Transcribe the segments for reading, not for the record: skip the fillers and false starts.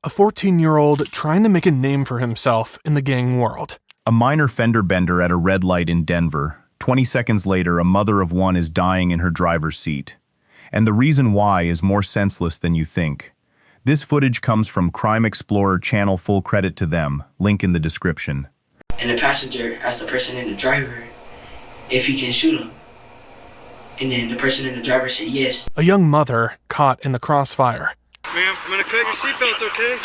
A 14-year-old trying to make a name for himself in the gang world. A minor fender bender at a red light in Denver. 20 seconds later, a mother of one is dying in her driver's seat. And the reason why is more senseless than you think. This footage comes from Crime Explorer channel, full credit to them, link in the description. And the passenger asked the person in the driver if he can shoot him. And then the person in the driver said yes. A young mother caught in the crossfire. Ma'am, I'm gonna cut your seatbelt, okay?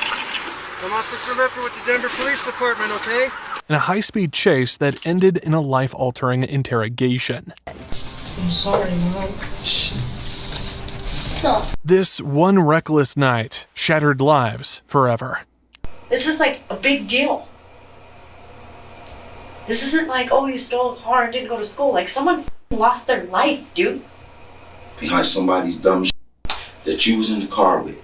I'm Officer Leffer with the Denver Police Department, okay? In a high-speed chase that ended in a life-altering interrogation. I'm sorry, Mom. Stop. This one reckless night shattered lives forever. This is like a big deal. This isn't like, oh, you stole a car and didn't go to school. Like, someone lost their life, dude. Behind somebody's dumb that you was in the car with.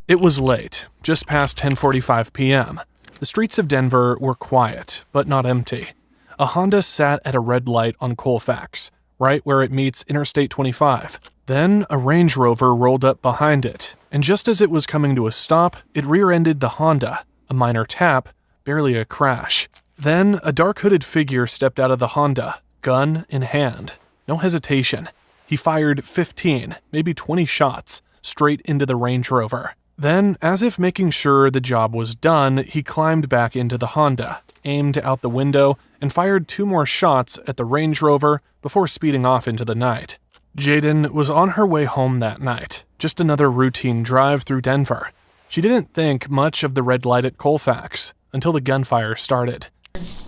It was late, just past 10:45 p.m. The streets of Denver were quiet, but not empty. A Honda sat at a red light on Colfax, right where it meets Interstate 25. Then a Range Rover rolled up behind it, and just as it was coming to a stop, it rear-ended the Honda. A minor tap, barely a crash. Then a dark hooded figure stepped out of the Honda, gun in hand. No hesitation. He fired 15, maybe 20 shots, straight into the Range Rover. Then, as if making sure the job was done, he climbed back into the Honda, aimed out the window, and fired 2 more shots at the Range Rover before speeding off into the night. Jaden was on her way home that night, just another routine drive through Denver. She didn't think much of the red light at Colfax until the gunfire started.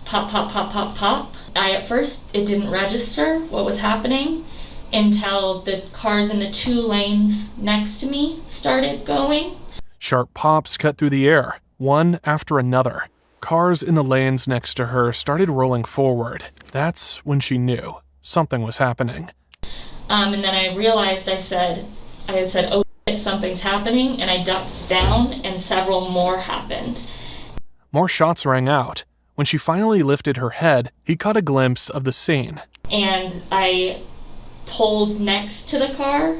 Pop, pop, pop, pop, pop. At first, it didn't register what was happening until the cars in the 2 lanes next to me started going. Sharp pops cut through the air, one after another. Cars in the lanes next to her started rolling forward. That's when she knew something was happening. And then I realized, I said, oh shit, something's happening, and I ducked down, and several more happened. More shots rang out. When she finally lifted her head, he caught a glimpse of the scene. And I pulled next to the car,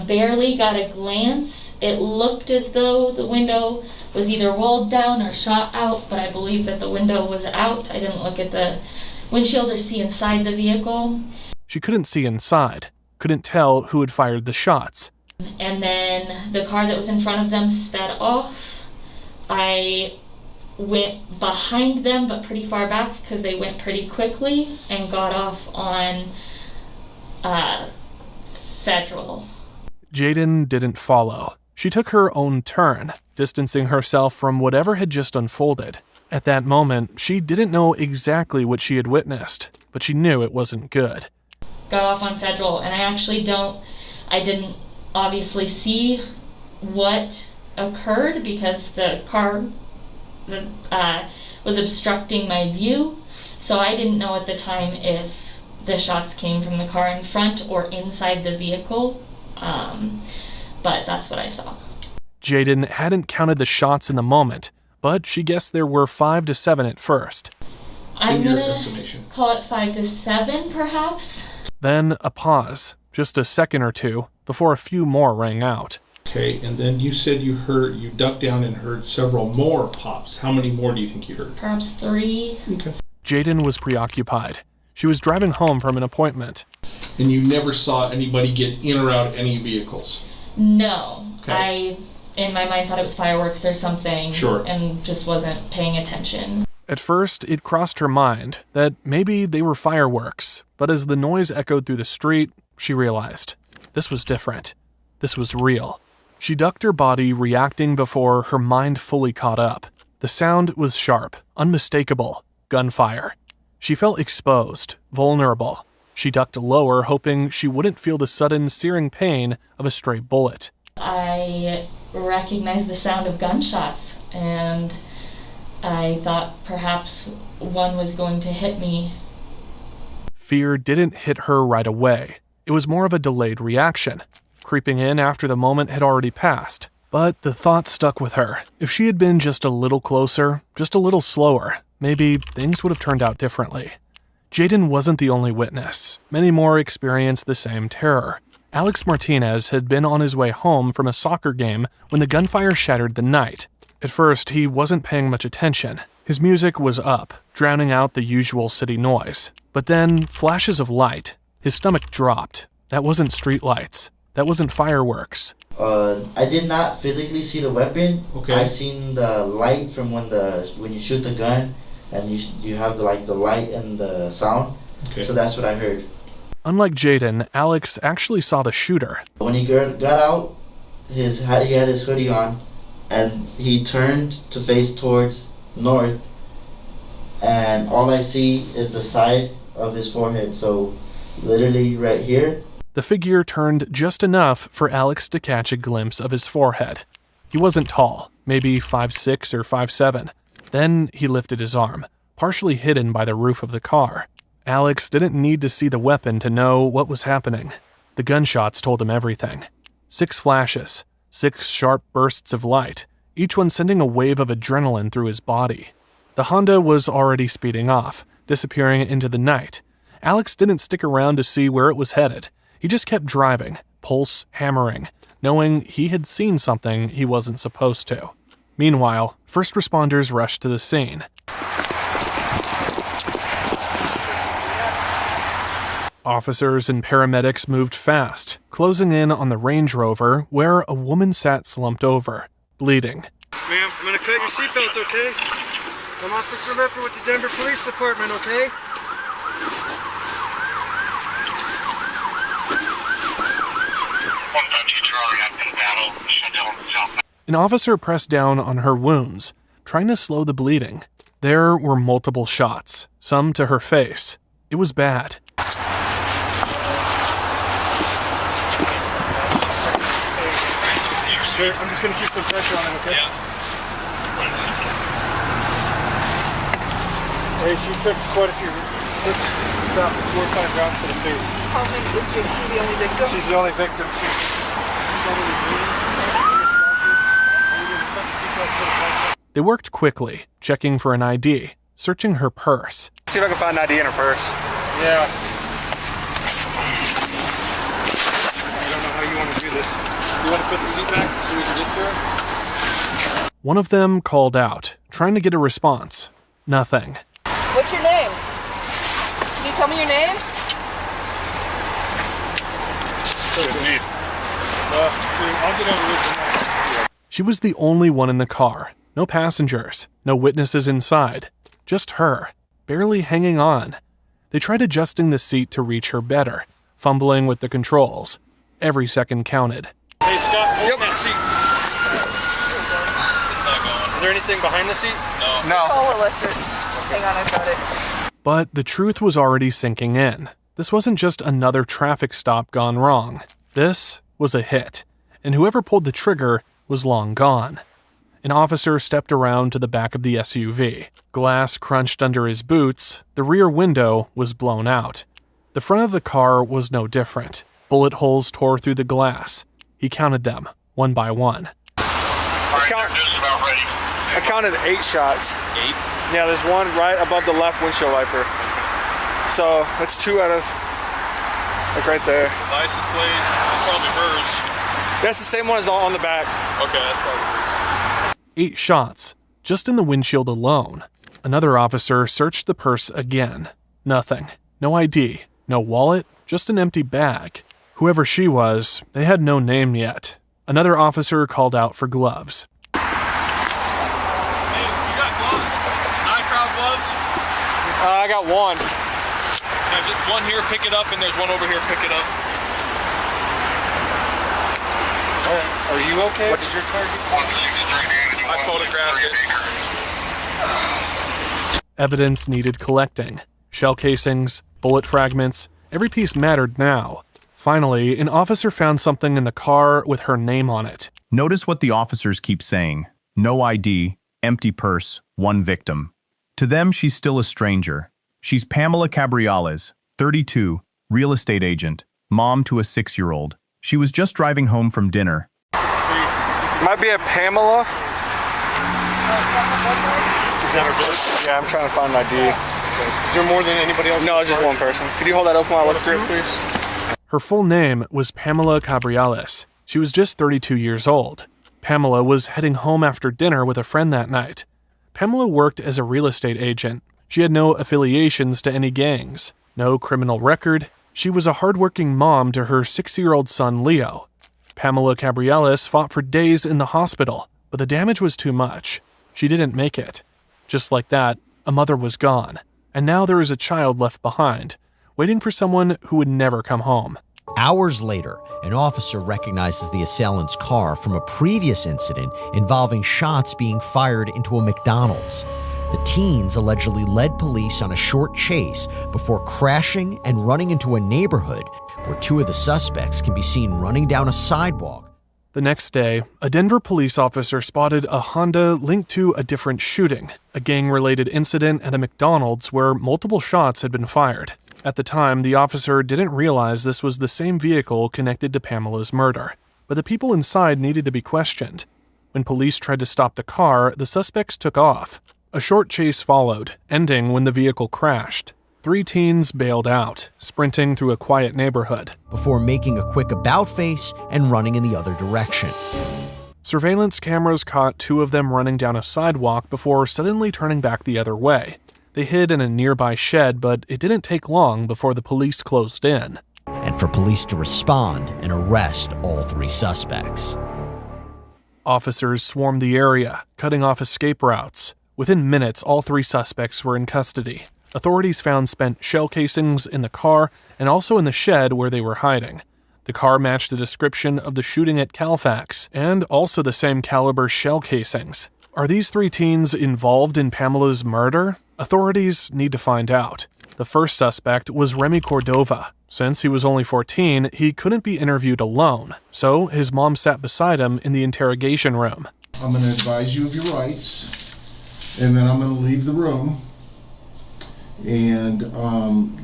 barely got a glance. It looked as though the window was either rolled down or shot out, but I believe that the window was out. I didn't look at the windshield or see inside the vehicle. She couldn't see inside, couldn't tell who had fired the shots. And then the car that was in front of them sped off. I went behind them, but pretty far back because they went pretty quickly, and got off on Federal. Jaden didn't follow. She took her own turn, distancing herself from whatever had just unfolded. At that moment, she didn't know exactly what she had witnessed, but she knew it wasn't good. Got off on Federal, and I didn't obviously see what occurred because the car was obstructing my view, so I didn't know at the time if the shots came from the car in front or inside the vehicle, but that's what I saw. Jaden hadn't counted the shots in the moment, but she guessed there were 5 to 7 at first. I'm gonna call it 5 to 7, perhaps. Then a pause, just a second or two, before a few more rang out. Okay, and then you said you ducked down and heard several more pops. How many more do you think you heard? Perhaps 3. Okay. Jaden was preoccupied. She was driving home from an appointment. And you never saw anybody get in or out of any vehicles? No. Okay. I, in my mind, thought it was fireworks or something. Sure. And just wasn't paying attention. At first, it crossed her mind that maybe they were fireworks, but as the noise echoed through the street, she realized this was different. This was real. She ducked her body, reacting before her mind fully caught up. The sound was sharp, unmistakable, gunfire. She felt exposed, vulnerable. She ducked lower, hoping she wouldn't feel the sudden, searing pain of a stray bullet. I recognized the sound of gunshots, and I thought perhaps one was going to hit me. Fear didn't hit her right away. It was more of a delayed reaction, creeping in after the moment had already passed. But the thought stuck with her. If she had been just a little closer, just a little slower, maybe things would have turned out differently. Jaden wasn't the only witness. Many more experienced the same terror. Alex Martinez had been on his way home from a soccer game when the gunfire shattered the night. At first, he wasn't paying much attention. His music was up, drowning out the usual city noise. But then, flashes of light. His stomach dropped. That wasn't streetlights. That wasn't fireworks. I did not physically see the weapon. Okay. I seen the light from when you shoot the gun, and you have the light and the sound. Okay. So that's what I heard. Unlike Jaden, Alex actually saw the shooter. When he got out, he had his hoodie on, and he turned to face towards north, and all I see is the side of his forehead, so literally right here. The figure turned just enough for Alex to catch a glimpse of his forehead. He wasn't tall, maybe 5'6" or 5'7". Then he lifted his arm, partially hidden by the roof of the car. Alex didn't need to see the weapon to know what was happening. The gunshots told him everything. 6 flashes, 6 sharp bursts of light, each one sending a wave of adrenaline through his body. The Honda was already speeding off, disappearing into the night. Alex didn't stick around to see where it was headed. He just kept driving, pulse hammering, knowing he had seen something he wasn't supposed to. Meanwhile, first responders rushed to the scene. Officers and paramedics moved fast, closing in on the Range Rover where a woman sat slumped over, bleeding. Ma'am, I'm gonna cut your seatbelt, okay? I'm Officer Lipper with the Denver Police Department, okay? An officer pressed down on her wounds, trying to slow the bleeding. There were multiple shots, some to her face. It was bad. I'm just gonna keep some pressure on him, okay? Yeah. Hey, she took quite a few, about 4 or 5 rounds to the face. How many? Is just she the only victim? She's the only victim. She's only They worked quickly, checking for an ID, searching her purse. See if I can find an ID in her purse. Yeah. I don't know how you want to do this. You want to put the seat back so we can get to her? One of them called out, trying to get a response. Nothing. What's your name? Can you tell me your name? I'll get over with. She was the only one in the car. No passengers, no witnesses inside. Just her, barely hanging on. They tried adjusting the seat to reach her better, fumbling with the controls. Every second counted. Hey, Scott, hold that seat. It's not going. Is there anything behind the seat? No. Call electric. Hang on, I got it. But the truth was already sinking in. This wasn't just another traffic stop gone wrong. This was a hit, and whoever pulled the trigger was long gone. An officer stepped around to the back of the SUV. Glass crunched under his boots. The rear window was blown out. The front of the car was no different. Bullet holes tore through the glass. He counted them, one by one. I counted 8 shots. 8? Yeah, there's one right above the left windshield wiper. So that's 2 out of, like right there. License plate, that's probably hers. That's the same one as on the back. Okay, that's probably hers. 8 shots, just in the windshield alone. Another officer searched the purse again. Nothing. No ID, no wallet, just an empty bag. Whoever she was, they had no name yet. Another officer called out for gloves. Hey, you got gloves? Nitrile gloves? I got one. There's just one here, pick it up, and there's one over here, pick it up. Are you okay? What's your target? I photographed it. Evidence needed collecting. Shell casings, bullet fragments, every piece mattered now. Finally, an officer found something in the car with her name on it. Notice what the officers keep saying. No ID, empty purse, one victim. To them, she's still a stranger. She's Pamela Cabriales, 32, real estate agent, mom to a 6-year-old. She was just driving home from dinner. Might be a Pamela. Is that her birth? Yeah, I'm trying to find an ID. Is there more than anybody else? No, it's just one person. Could you hold that open while I look through it, please? Her full name was Pamela Cabriales. She was just 32 years old. Pamela was heading home after dinner with a friend that night. Pamela worked as a real estate agent. She had no affiliations to any gangs, no criminal record. She was a hardworking mom to her 6-year-old son, Leo. Pamela Cabrielis fought for days in the hospital, but the damage was too much. She didn't make it. Just like that, a mother was gone, and now there is a child left behind, waiting for someone who would never come home. Hours later, an officer recognizes the assailant's car from a previous incident involving shots being fired into a McDonald's. The teens allegedly led police on a short chase before crashing and running into a neighborhood where 2 of the suspects can be seen running down a sidewalk. The next day, a Denver police officer spotted a Honda linked to a different shooting, a gang-related incident at a McDonald's where multiple shots had been fired. At the time, the officer didn't realize this was the same vehicle connected to Pamela's murder, but the people inside needed to be questioned. When police tried to stop the car, the suspects took off. A short chase followed, ending when the vehicle crashed. 3 teens bailed out, sprinting through a quiet neighborhood, before making a quick about-face and running in the other direction. Surveillance cameras caught 2 of them running down a sidewalk before suddenly turning back the other way. They hid in a nearby shed, but it didn't take long before the police closed in. And for police to respond and arrest all 3 suspects. Officers swarmed the area, cutting off escape routes. Within minutes, all 3 suspects were in custody. Authorities found spent shell casings in the car and also in the shed where they were hiding. The car matched the description of the shooting at Calfax, and also the same caliber shell casings. Are these 3 teens involved in Pamela's murder? Authorities need to find out. The first suspect was Remy Cordova. Since he was only 14, he couldn't be interviewed alone, so his mom sat beside him in the interrogation room. I'm going to advise you of your rights, and then I'm going to leave the room, and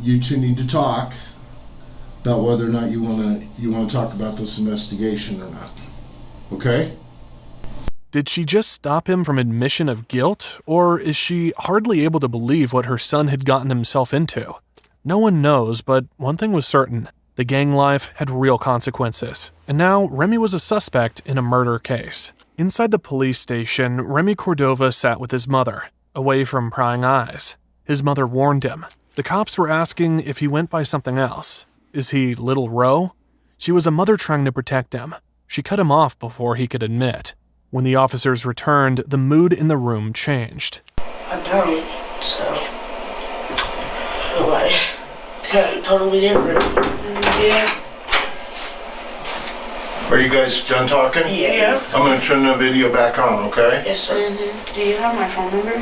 you 2 need to talk about whether or not you want to talk about this investigation or not. Okay? Did she just stop him from admission of guilt, or is she hardly able to believe what her son had gotten himself into? No one knows, but one thing was certain. The gang life had real consequences, and now Remy was a suspect in a murder case. Inside the police station, Remy Cordova sat with his mother, away from prying eyes. His mother warned him. The cops were asking if he went by something else. Is he Little Ro? She was a mother trying to protect him. She cut him off before he could admit. When the officers returned, the mood in the room changed. I'm done, so like it's totally different. Yeah. Are you guys done talking? Yeah. I'm going to turn the video back on, okay? Yes, sir. Do you have my phone number?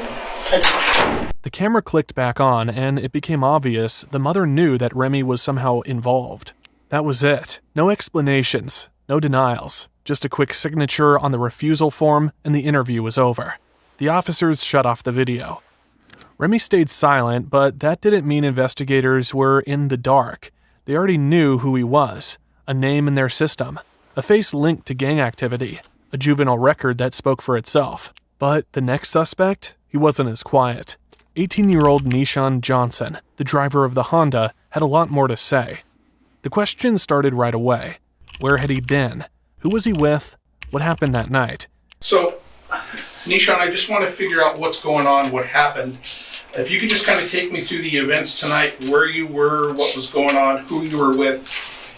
The camera clicked back on, and it became obvious the mother knew that Remy was somehow involved. That was it. No explanations, no denials. Just a quick signature on the refusal form, and the interview was over. The officers shut off the video. Remy stayed silent, but that didn't mean investigators were in the dark. They already knew who he was, a name in their system, a face linked to gang activity, a juvenile record that spoke for itself. But the next suspect, he wasn't as quiet. 18-year-old Nishan Johnson, the driver of the Honda, had a lot more to say. The questions started right away. Where had he been? Who was he with? What happened that night? So, Nishan, I just want to figure out what's going on, what happened. If you could just kind of take me through the events tonight, where you were, what was going on, who you were with,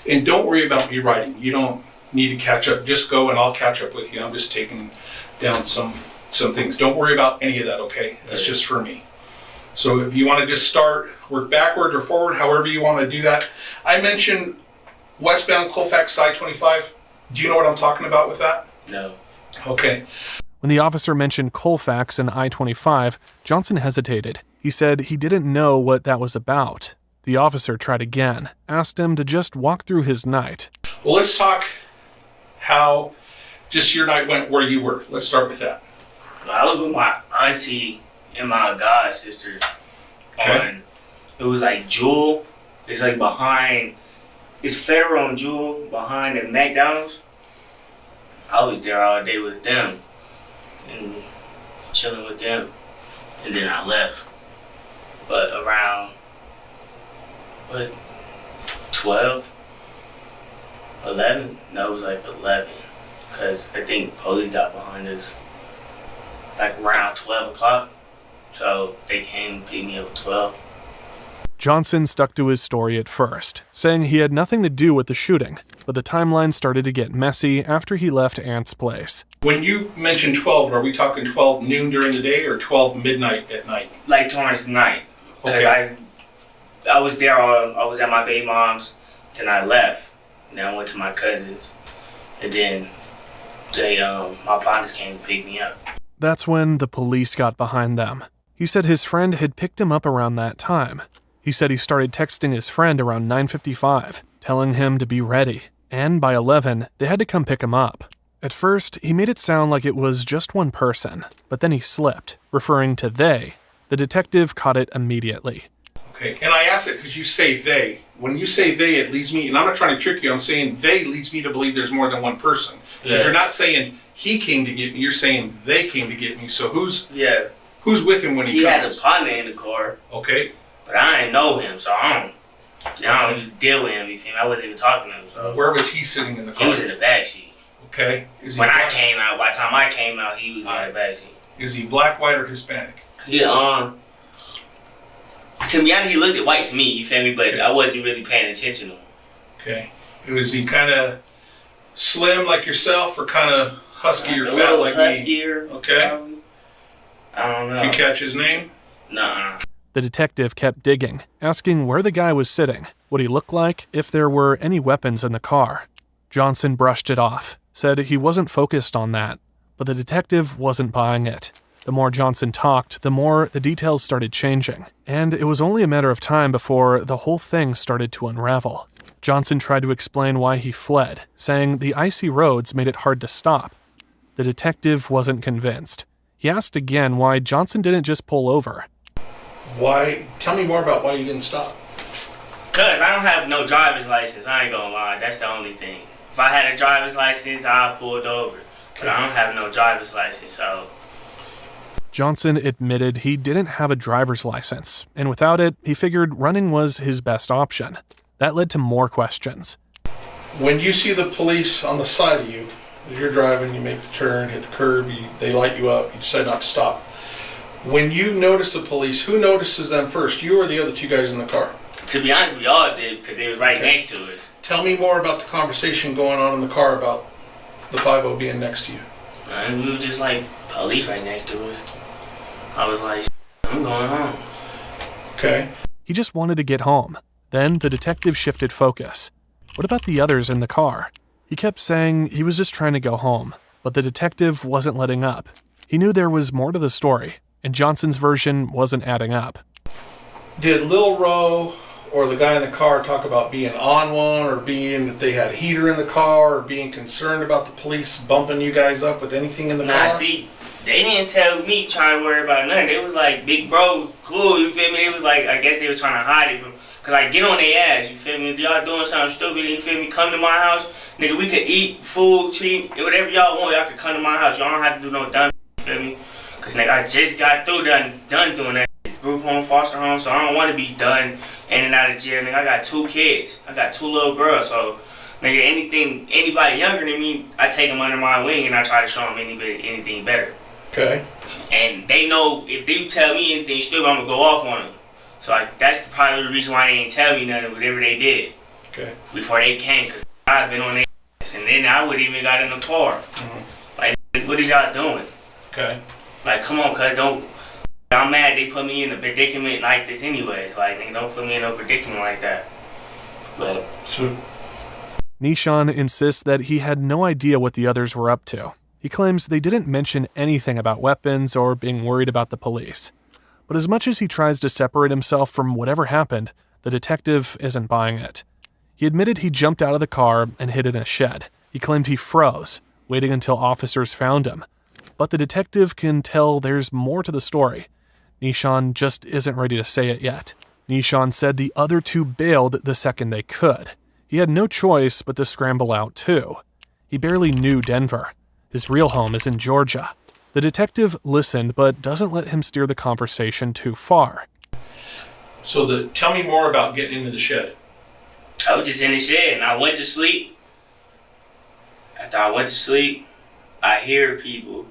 and don't worry about me writing. You don't need to catch up. Just go and I'll catch up with you. I'm just taking down some things. Don't worry about any of that, okay? That's just for me. So if you want to just start, work backward or forward, however you want to do that. I mentioned westbound Colfax to I-25. Do you know what I'm talking about with that? No. Okay. When the officer mentioned Colfax and I-25, Johnson hesitated. He said he didn't know what that was about. The officer tried again, asked him to just walk through his night. Well, let's talk how just your night went where you were. Let's start with that. I was with my auntie and my god sister. Okay. It was like Jewel. It's like behind. It's Pharaoh and Jewel behind the McDonald's. I was there all day with them and chilling with them, and then I left. But around 12, 11? No, it was like 11. because I think police got behind us like around 12 o'clock. So they came and picked me up at 12. Johnson stuck to his story at first, saying he had nothing to do with the shooting, but the timeline started to get messy after he left Ant's place. When you mentioned 12, are we talking 12 noon during the day or 12 midnight at night? Like towards the night. Okay. I was there, I was at my baby mom's, then I left. And then I went to my cousin's. And then my partners came to pick me up. That's when the police got behind them. He said his friend had picked him up around that time. He said he started texting his friend around 9:55, telling him to be ready, and by 11, they had to come pick him up. At first, he made it sound like it was just one person, but then he slipped, referring to they. The detective caught it immediately. Okay, and I ask it because you say they. When you say they, it leads me, and I'm not trying to trick you, I'm saying they leads me to believe there's more than one person. Yeah. If you're not saying he came to get me, you're saying they came to get me. So who's with him when he comes? He had a partner in the car. Okay. But I didn't know him, so I don't even deal with him, you feel me? I wasn't even talking to him, so. Where was he sitting in the car? He was in the backseat. Okay. When I came out, by the time I came out, he was in the backseat. Is he black, white, or Hispanic? To be honest, he looked at white to me, you feel me? But I wasn't really paying attention to him. Okay. Was he kind of slim like yourself or kind of husky or a fat little like huskier, me? Okay. Probably. I don't know. You catch his name? Nuh-uh. The detective kept digging, asking where the guy was sitting, what he looked like, if there were any weapons in the car. Johnson brushed it off, said he wasn't focused on that, but the detective wasn't buying it. The more Johnson talked, the more the details started changing, and it was only a matter of time before the whole thing started to unravel. Johnson tried to explain why he fled, saying the icy roads made it hard to stop. The detective wasn't convinced. He asked again why Johnson didn't just pull over. Why? Tell me more about why you didn't stop. Cause I don't have no driver's license, I ain't gonna lie, that's the only thing. If I had a driver's license, I'd pulled over. But I don't have no driver's license, so. Johnson admitted he didn't have a driver's license, and without it, he figured running was his best option. That led to more questions. When you see the police on the side of you, as you're driving, you make the turn, hit the curb, they light you up, you decide not to stop. When you notice the police, who notices them first, you or the other two guys in the car? To be honest, we all did, because they was right next to us. Tell me more about the conversation going on in the car about the 5-0 being next to you. And we was just like, police right next to us. I was like, I'm going home. Okay. He just wanted to get home. Then the detective shifted focus. What about the others in the car? He kept saying he was just trying to go home, but the detective wasn't letting up. He knew there was more to the story, and Johnson's version wasn't adding up. Did Lil Roe or the guy in the car talk about being on one, or being that they had a heater in the car, or being concerned about the police bumping you guys up with anything in the car? Nah, see, they didn't tell me trying to worry about nothing. They was like, big bro, cool, you feel me? They was like, I guess they was trying to hide it from, cause I get on their ass, you feel me? If y'all doing something stupid, you feel me? Come to my house, nigga, we could eat, food, treat, whatever y'all want, y'all could come to my house. Y'all don't have to do no dumb, you feel me? Cause nigga, I just got through done doing that. Group home, foster home, so I don't want to be done in and out of jail. Nigga, I got 2 kids. I got 2 little girls, so nigga, anybody younger than me, I take them under my wing and I try to show them anything better. Okay. And they know if they tell me anything stupid, I'm gonna go off on them. So that's probably the reason why they didn't tell me nothing, whatever they did. Okay. Before they came, cause I've been on their ass, and then I wouldn't even got in the car. Like, what are y'all doing? Okay. Like, come on, cuz don't. I'm mad they put me in a predicament like this anyway. Like, nigga, don't put me in no predicament like that. But so, Nishan insists that he had no idea what the others were up to. He claims they didn't mention anything about weapons or being worried about the police. But as much as he tries to separate himself from whatever happened, the detective isn't buying it. He admitted he jumped out of the car and hid in a shed. He claimed he froze, waiting until officers found him. But the detective can tell there's more to the story. Nishan just isn't ready to say it yet. Nishan said the other 2 bailed the second they could. He had no choice but to scramble out too. He barely knew Denver. His real home is in Georgia. The detective listened but doesn't let him steer the conversation too far. So tell me more about getting into the shed. I was just in the shed and I went to sleep. After I went to sleep, I hear people,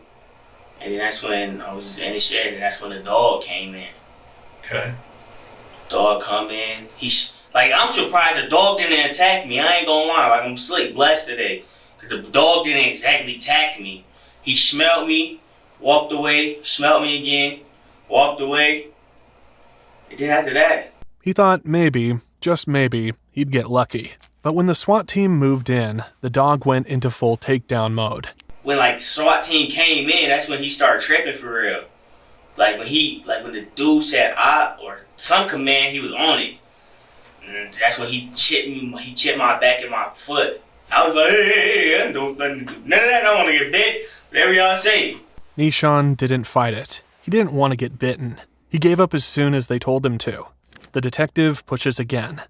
and then that's when I was in the shed, and that's when the dog came in. Okay. Dog come in. I'm surprised the dog didn't attack me. I ain't gonna lie. Like, I'm slick blessed today. Cause the dog didn't exactly attack me. He smelled me, walked away, smelled me again, walked away. And then after that, He thought maybe, just maybe, he'd get lucky. But when the SWAT team moved in, the dog went into full takedown mode. when the SWAT team came in, that's when he started tripping for real. Like when the dude said or some command, he was on it. And that's when he chipped me. He chipped my back and my foot. I was like, hey, I don't do none of that. I don't want to get bit. Whatever y'all say. Nishan didn't fight it. He didn't want to get bitten. He gave up as soon as they told him to. The detective pushes again.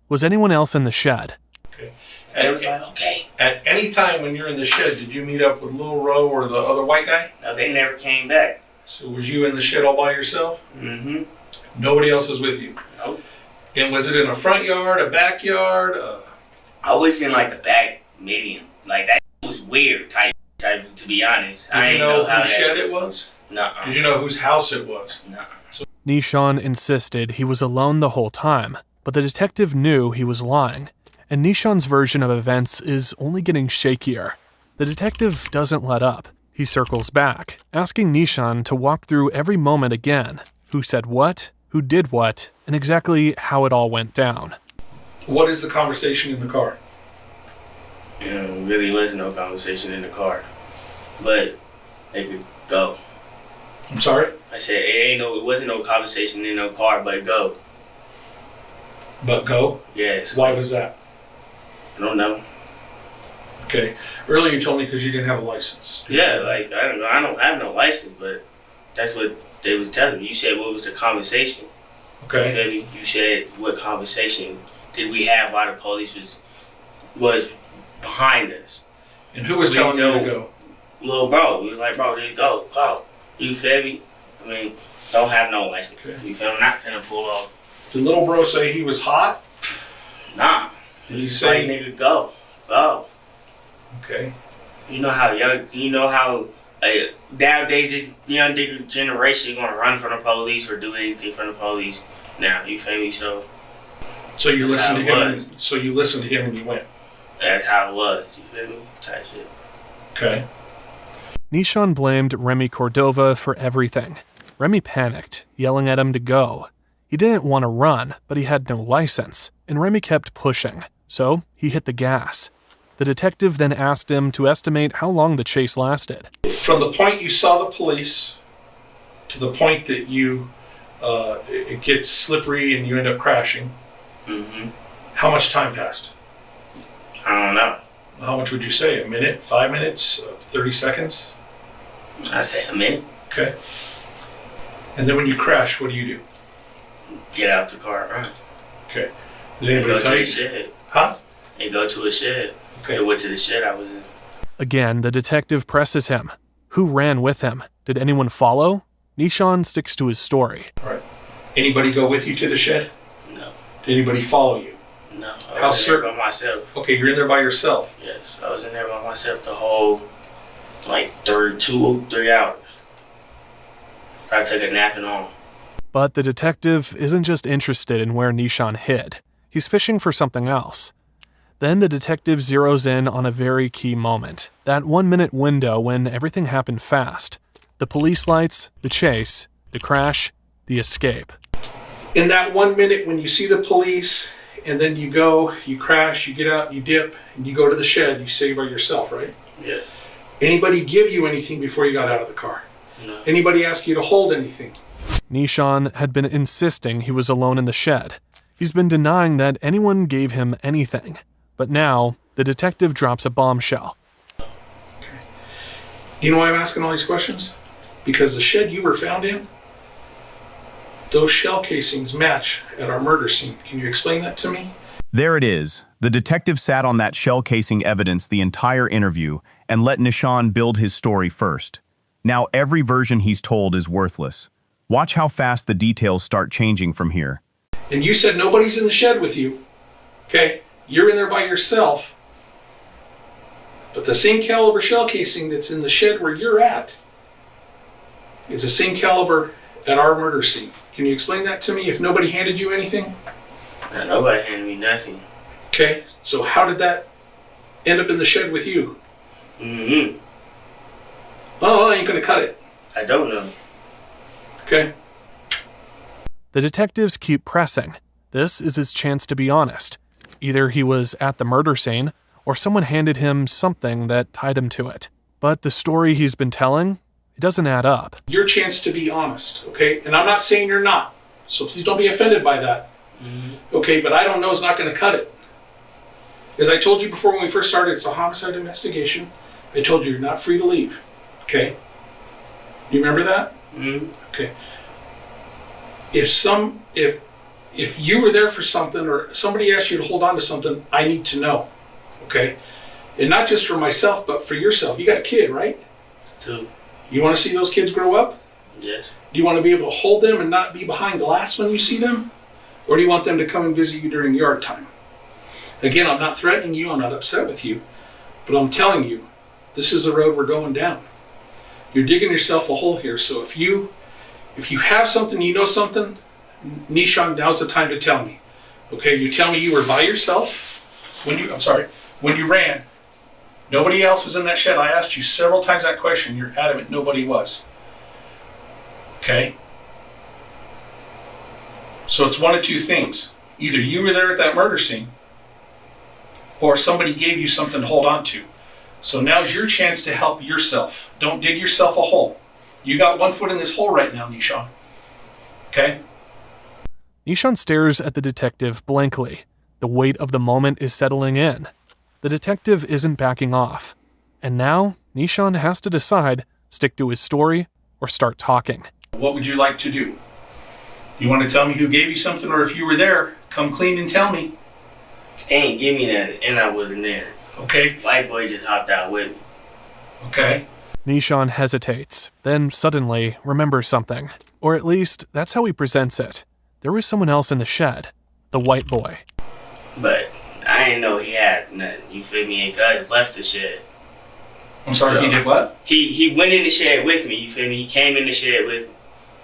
Was anyone else in the shed? Okay. And it was like, okay. At any time when you're in the shed, did you meet up with Lil Ro or the other white guy? No, they never came back. So was you in the shed all by yourself? Mm-hmm. Nobody else was with you? Nope. And was it in a front yard, a backyard? I was in like the back medium. Like that was weird type to be honest. Did you know whose shed it was? Nuh-uh. Did you know whose house it was? Nuh-uh. Nishan insisted he was alone the whole time, but the detective knew he was lying, and Nishan's version of events is only getting shakier. The detective doesn't let up. He circles back, asking Nishan to walk through every moment again. Who said what, who did what, and exactly how it all went down. What is the conversation in the car? Really wasn't no conversation in the car. But they could go. I'm sorry? I said it wasn't no conversation in no car, but go. But go? Yes. Why was that? I don't know. Okay. Earlier you told me because you didn't have a license. Yeah, like I don't have no license, but that's what they was telling me. You said what was the conversation? Okay. You feel me? You said what conversation did we have while the police was behind us? And who was telling you to go? Little bro. He was like, bro, just go. You feel me? I mean, don't have no license. Okay. You feel me? I'm not finna pull off. Did little bro say he was hot? Nah. Did he say nigga go? Go. Okay. You know how nowadays this young generation gonna run from the police or do anything from the police now, you feel me? So you listened to him. So you listened to him and you went. That's how it was, you feel me? Type shit. Okay. Nishan blamed Remy Cordova for everything. Remy panicked, yelling at him to go. He didn't want to run, but he had no license, and Remy kept pushing, so he hit the gas. The detective then asked him to estimate how long the chase lasted. From the point you saw the police to the point that it gets slippery and you end up crashing, how much time passed? I don't know. How much would you say? A minute? 5 minutes? 30 seconds? I say a minute. Okay. And then when you crash, what do? Get out the car and run. Okay. Did anybody tell you? Go to a shed. Huh? And go to a shed. Okay. I went to the shed I was in. Again, the detective presses him. Who ran with him? Did anyone follow? Nishan sticks to his story. All right. Anybody go with you to the shed? No. Did anybody follow you? No. I was in there by myself. Okay, you're in there by yourself? Yes. I was in there by myself the whole, 2-3 hours. I took a nap and all. But the detective isn't just interested in where Nishan hid. He's fishing for something else. Then the detective zeroes in on a very key moment. That 1-minute window when everything happened fast. The police lights, the chase, the crash, the escape. In that 1 minute when you see the police and then you go, you crash, you get out, you dip, and you go to the shed, you say by yourself, right? Yeah. Anybody give you anything before you got out of the car? No. Anybody ask you to hold anything? Nishan had been insisting he was alone in the shed. He's been denying that anyone gave him anything. But now, the detective drops a bombshell. Okay. You know why I'm asking all these questions? Because the shed you were found in, those shell casings match at our murder scene. Can you explain that to me? There it is. The detective sat on that shell casing evidence the entire interview and let Nishan build his story first. Now every version he's told is worthless. Watch how fast the details start changing from here. And you said nobody's in the shed with you. Okay? You're in there by yourself. But the same caliber shell casing that's in the shed where you're at is the same caliber at our murder scene. Can you explain that to me if nobody handed you anything? No, nobody handed me nothing. Okay, so how did that end up in the shed with you? Mm-hmm. Oh, I ain't gonna cut it. I don't know. Okay. The detectives keep pressing. This is his chance to be honest. Either he was at the murder scene, or someone handed him something that tied him to it. But the story he's been telling, it doesn't add up. Your chance to be honest, okay? And I'm not saying you're not, so please don't be offended by that. Mm-hmm. Okay, but I don't know is not gonna cut it. As I told you before when we first started, it's a homicide investigation. I told you you're not free to leave, okay? You remember that? Mm-hmm. Okay. If you were there for something or somebody asked you to hold on to something, I need to know, okay? And not just for myself, but for yourself. You got a kid, right? 2. You want to see those kids grow up? Yes. Do you want to be able to hold them and not be behind glass when you see them? Or do you want them to come and visit you during yard time? Again, I'm not threatening you, I'm not upset with you, but I'm telling you, this is the road we're going down. You're digging yourself a hole here, so if you have something, you know something, Nishan, now's the time to tell me. Okay, you tell me you were by yourself when you ran. Nobody else was in that shed. I asked you several times that question. You're adamant nobody was. Okay? So it's one of two things. Either you were there at that murder scene, or somebody gave you something to hold on to. So now's your chance to help yourself. Don't dig yourself a hole. You got one foot in this hole right now, Nishan. Okay? Nishan stares at the detective blankly. The weight of the moment is settling in. The detective isn't backing off. And now, Nishan has to decide, stick to his story or start talking. What would you like to do? You want to tell me who gave you something, or if you were there, come clean and tell me. They ain't give me that, and I wasn't there. Okay. White boy just hopped out with me. Okay. Nishan hesitates, then suddenly remembers something. Or at least, that's how he presents it. There was someone else in the shed. The white boy. But I didn't know he had nothing. You feel me? And cuz left the shed. I'm sorry, he did what? He went in the shed with me, you feel me? He came in the shed with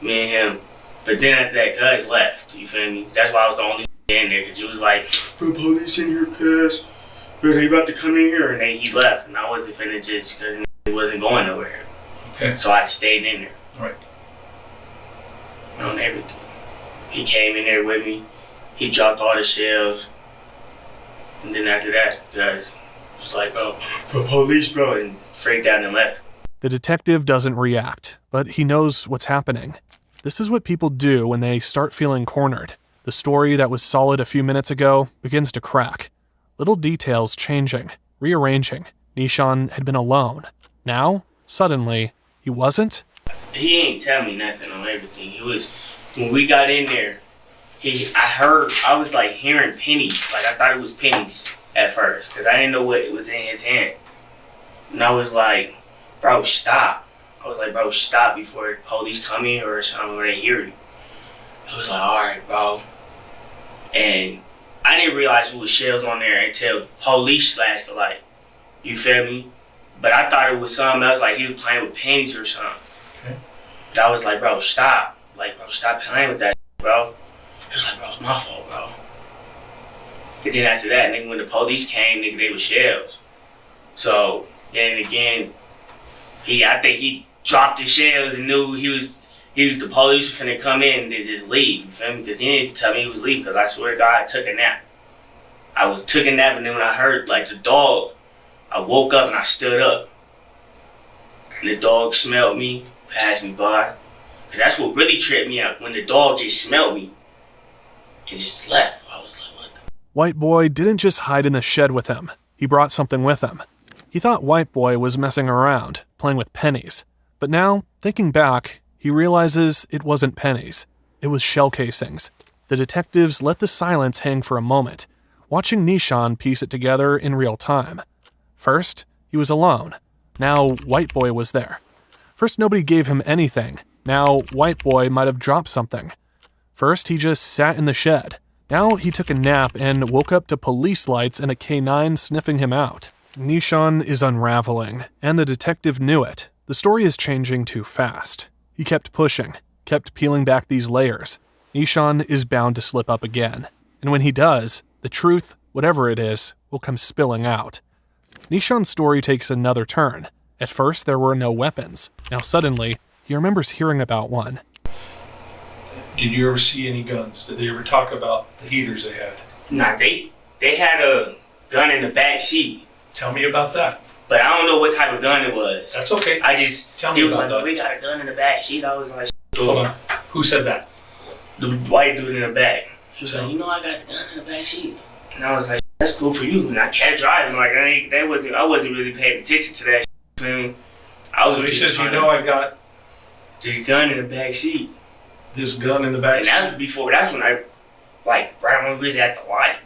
me and him. But then after that, cuz left, you feel me? That's why I was the only in there, because he was like, the police in here, cuz. They about to come in here, and then he left. And I wasn't finna just, because he wasn't going nowhere. Okay. So I stayed in there. All right. On everything. He came in there with me. He dropped all the shells. And then after that, guys was like, bro, the police, bro, and freaked out and left. The detective doesn't react, but he knows what's happening. This is what people do when they start feeling cornered. The story that was solid a few minutes ago begins to crack. Little details changing, rearranging. Nishan had been alone. Now, suddenly, he wasn't? He ain't tell me nothing on everything. He was, when we got in there, I was like hearing pennies. Like I thought it was pennies at first, because I didn't know what was in his hand. And I was like, bro, stop. I was like, bro, stop before the police come in or something, or they hear you. I was like, all right, bro. And I didn't realize it was shells on there until police flashed the light. You feel me? But I thought it was something else, like he was playing with pennies or something. Okay. But I was like, bro, stop. Like, bro, stop playing with that, bro. He was like, bro, it's my fault, bro. And then after that, nigga, when the police came, nigga, they were shells. So, then again, I think he dropped the shells and knew the police was finna come in and they just leave, you feel me? Because he didn't tell me he was leaving, because I swear to God, I took a nap. I took a nap, and then when I heard, like, the dog, I woke up and I stood up. And the dog smelled me, passed me by. Because that's what really tripped me out, when the dog just smelled me and just left. I was like, what the? White boy didn't just hide in the shed with him. He brought something with him. He thought white boy was messing around, playing with pennies. But now, thinking back, he realizes it wasn't pennies. It was shell casings. The detectives let the silence hang for a moment, watching Nishan piece it together in real time. First, he was alone. Now, white boy was there. First, nobody gave him anything. Now, white boy might have dropped something. First, he just sat in the shed. Now, he took a nap and woke up to police lights and a K9 sniffing him out. Nishan is unraveling, and the detective knew it. The story is changing too fast. He kept pushing, kept peeling back these layers. Nishan is bound to slip up again. And when he does, the truth, whatever it is, will come spilling out. Nishan's story takes another turn. At first, there were no weapons. Now suddenly, he remembers hearing about one. Did you ever see any guns? Did they ever talk about the heaters they had? Nah, they had a gun in the back seat. Tell me about that. But I don't know what type of gun it was. That's okay. I just, Tell me he was about like, that. oh, we got a gun in the back seat. I was like, Hold on. Who said that? The white dude in the back. He was like, you know, I got the gun in the back seat. And I was like, that's cool for you. And I kept driving. Like, I wasn't really paying attention to that. You know what I mean? I was So he just says, you trying know, I got this gun in the back seat. this gun in the back And seat. that's when I, like, right when we was at the light.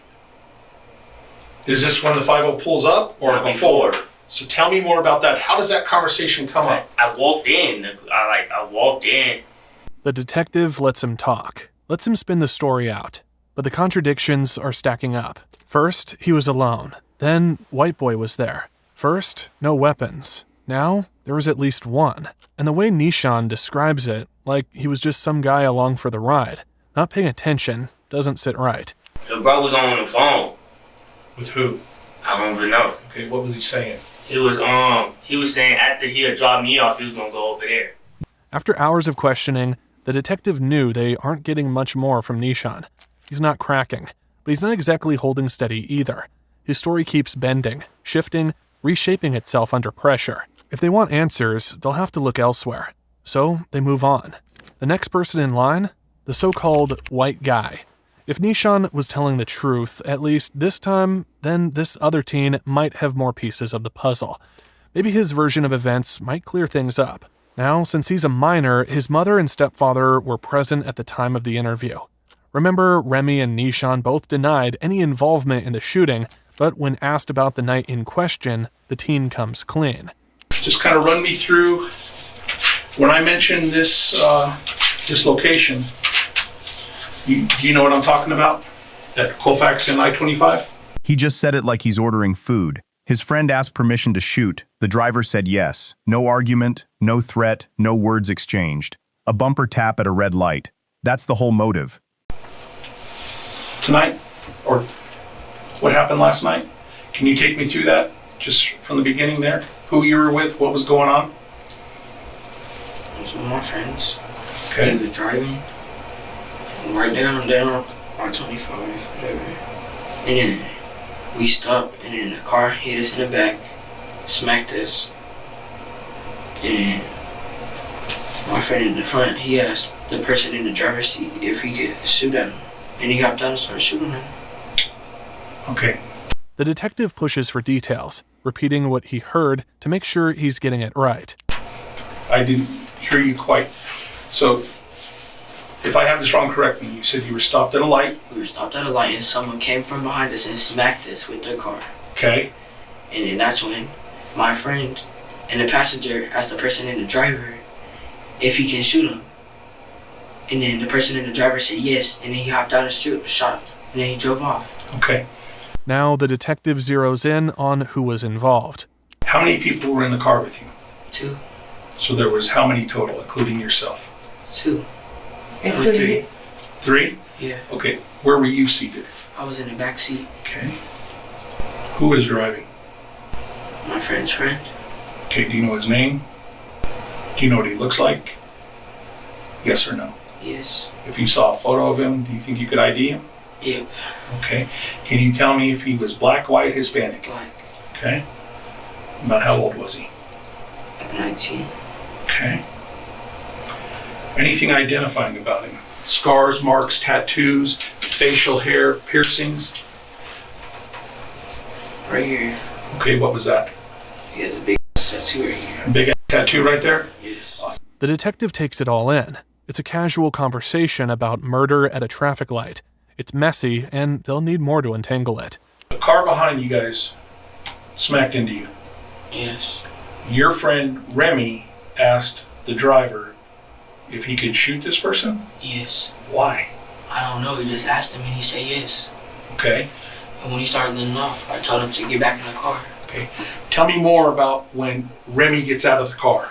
Is this when the 50 pulls up or Not before? So tell me more about that. How does that conversation come up? I walked in. I walked in. The detective lets him talk, lets him spin the story out. But the contradictions are stacking up. First, he was alone. Then, White Boy was there. First, no weapons. Now, there was at least one. And the way Nishan describes it, like he was just some guy along for the ride, not paying attention, doesn't sit right. The bro was on the phone. With who? I don't even know. Okay, what was he saying? He was saying after he had dropped me off, he was gonna go over there. After hours of questioning, the detective knew they aren't getting much more from Nishan. He's not cracking, but he's not exactly holding steady either. His story keeps bending, shifting, reshaping itself under pressure. If they want answers, they'll have to look elsewhere. So they move on. The next person in line? The so-called white guy. If Nishan was telling the truth, at least this time, then this other teen might have more pieces of the puzzle. Maybe his version of events might clear things up. Now, since he's a minor, his mother and stepfather were present at the time of the interview. Remember, Remy and Nishan both denied any involvement in the shooting, but when asked about the night in question, the teen comes clean. Just kind of run me through, when I mentioned this location, do you know what I'm talking about? At Colfax and I-25? He just said it like he's ordering food. His friend asked permission to shoot. The driver said yes. No argument, no threat, no words exchanged. A bumper tap at a red light. That's the whole motive. Tonight? Or what happened last night? Can you take me through that? Just from the beginning there? Who you were with? What was going on? I was with my friends. Okay. He was driving. Right down I-25, whatever. And then we stopped, and then the car hit us in the back, smacked us. And then my friend in the front, he asked the person in the driver's seat if he could shoot at him. And he got down and started shooting him. Okay. The detective pushes for details, repeating what he heard to make sure he's getting it right. I didn't hear you quite. So, if I have this wrong, correct me. You said you were stopped at a light. We were stopped at a light, and someone came from behind us and smacked us with their car. Okay. And then that's when my friend and the passenger asked the person in the driver if he can shoot him. And then the person in the driver said yes, and then he hopped out and shot, and then he drove off. Okay. Now the detective zeroes in on who was involved. How many people were in the car with you? 2. So there was how many total, including yourself? 2. Including 3? Yeah. Okay. Where were you seated? I was in the back seat. Okay. Who was driving? My friend's friend. Okay. Do you know his name? Do you know what he looks like? Yes or no? Yes. If you saw a photo of him, do you think you could ID him? Yep. Okay. Can you tell me if he was black, white, Hispanic? Black. Okay. About how old was he? 19. Okay. Anything identifying about him? Scars, marks, tattoos, facial hair, piercings? Right here. Okay, what was that? He has a big tattoo right here. A big tattoo right there? Yes. The detective takes it all in. It's a casual conversation about murder at a traffic light. It's messy, and they'll need more to untangle it. The car behind you guys smacked into you. Yes. Your friend Remy asked the driver if he could shoot this person? Yes. Why? I don't know. He just asked him, and he said yes. Okay. And when he started letting off, I told him to get back in the car. Okay. Tell me more about when Remy gets out of the car.